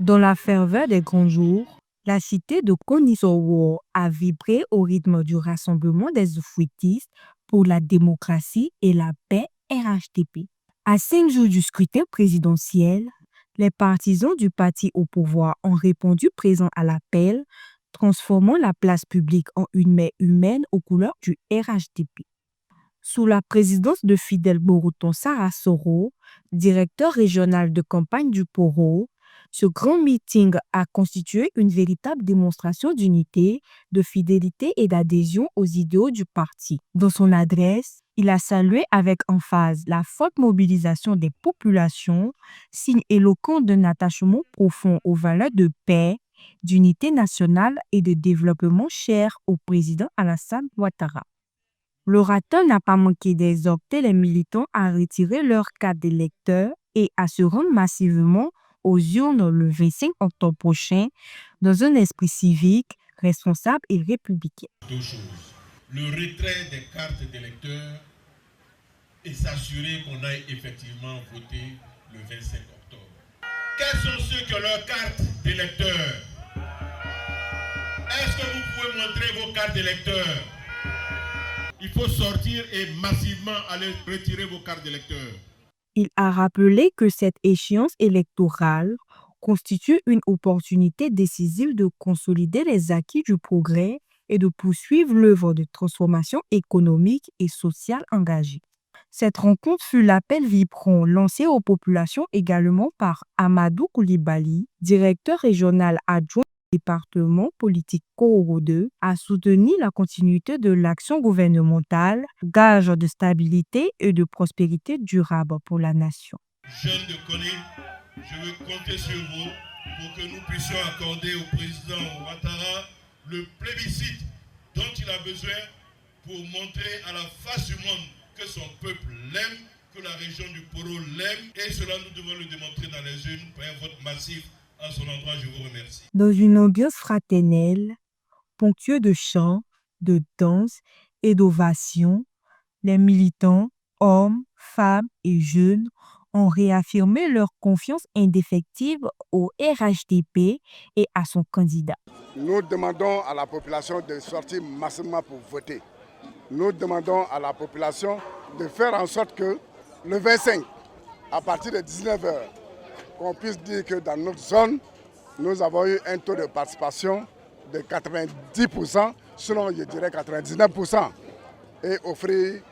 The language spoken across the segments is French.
Dans la ferveur des grands jours, la cité de Konisowo a vibré au rythme du rassemblement des oufouettistes pour la démocratie et la paix RHDP. À 5 jours du scrutin présidentiel, les partisans du parti au pouvoir ont répondu présent à l'appel, transformant la place publique en une mer humaine aux couleurs du RHDP. Sous la présidence de Fidel Boruton Sarasoro, directeur régional de campagne du Poro, ce grand meeting a constitué une véritable démonstration d'unité, de fidélité et d'adhésion aux idéaux du parti. Dans son adresse, il a salué avec emphase la forte mobilisation des populations, signe éloquent d'un attachement profond aux valeurs de paix, d'unité nationale et de développement chères au président Alassane Ouattara. L'orateur n'a pas manqué d'exhorter les militants à retirer leur carte d'électeur et à se rendre massivement aux urnes le 25 octobre prochain dans un esprit civique, responsable et républicain. Deux choses. Le retrait des cartes d'électeurs et s'assurer qu'on aille effectivement voter le 25 octobre. Quels sont ceux qui ont leur carte d'électeur? Est-ce que vous pouvez montrer vos cartes d'électeur? Il faut sortir et massivement aller retirer vos cartes d'électeur. Il a rappelé que cette échéance électorale constitue une opportunité décisive de consolider les acquis du progrès et de poursuivre l'œuvre de transformation économique et sociale engagée. Cette rencontre fut l'appel vibrant lancé aux populations également par Amadou Koulibaly, directeur régional adjoint du département politique Koro 2, à soutenir la continuité de l'action gouvernementale, gage de stabilité et de prospérité durable pour la nation. Jeunes de Koni, je veux compter sur vous pour que nous puissions accorder au président Ouattara le plébiscite dont il a besoin pour montrer à la face du monde que son peuple l'aime, que la région du Poro l'aime, et cela nous devons le démontrer dans les urnes par un vote massif en son endroit. Je vous remercie. Dans une ambiance fraternelle, ponctuée de chants, de danses et d'ovations, les militants, hommes, femmes et jeunes, ont réaffirmé leur confiance indéfectible au RHDP et à son candidat. Nous demandons à la population de sortir massivement pour voter. Nous demandons à la population de faire en sorte que le 25, à partir de 19h, qu'on puisse dire que dans notre zone, nous avons eu un taux de participation de 90%, sinon je dirais 99%, et offrir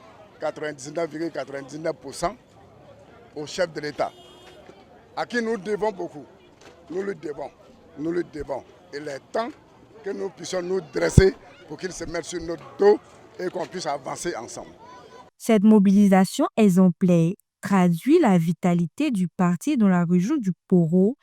99,99% au chef de l'État, à qui nous devons beaucoup. Nous lui devons. Il est temps que nous puissions nous dresser pour qu'il se mette sur notre dos et qu'on puisse avancer ensemble. Cette mobilisation exemplaire traduit la vitalité du parti dans la région du Poro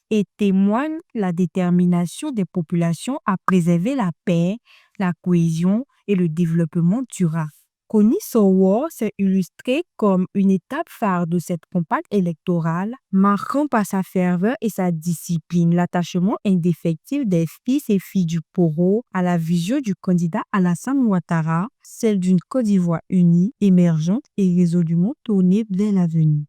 et témoigne la détermination des populations à préserver la paix, la cohésion et le développement durable. Konisowo s'est illustré comme une étape phare de cette campagne électorale, marquant par sa ferveur et sa discipline l'attachement indéfectible des fils et filles du Poro à la vision du candidat Alassane Ouattara, celle d'une Côte d'Ivoire unie, émergente et résolument tournée vers l'avenir.